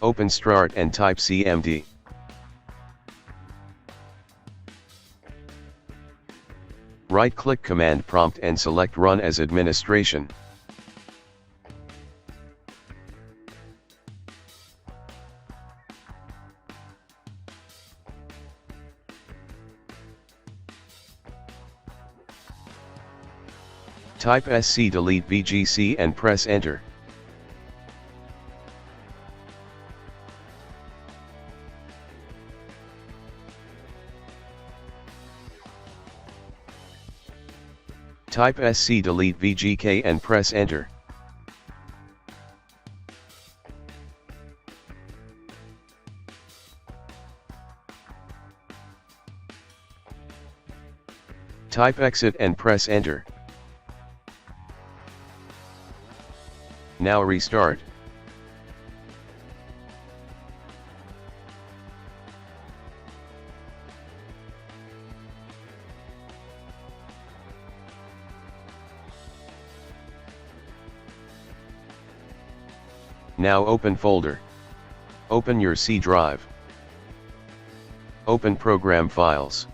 Open Start and type cmd. Right-click Command Prompt and select Run as Administration. Type sc delete VGC and press Enter. Type sc delete VGK and press Enter. Type exit and press Enter. Now restart. Now open folder. Open your C drive. Open program files.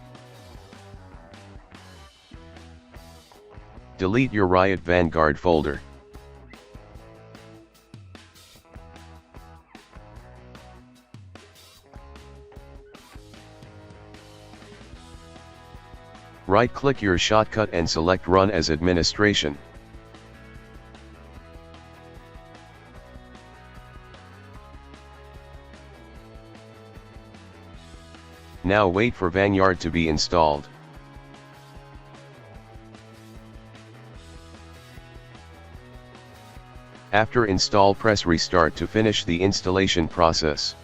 Delete your Riot Vanguard folder. Right-click your shortcut and select Run as Administration. Now wait for Vanguard to be installed. After install, press Restart to finish the installation process.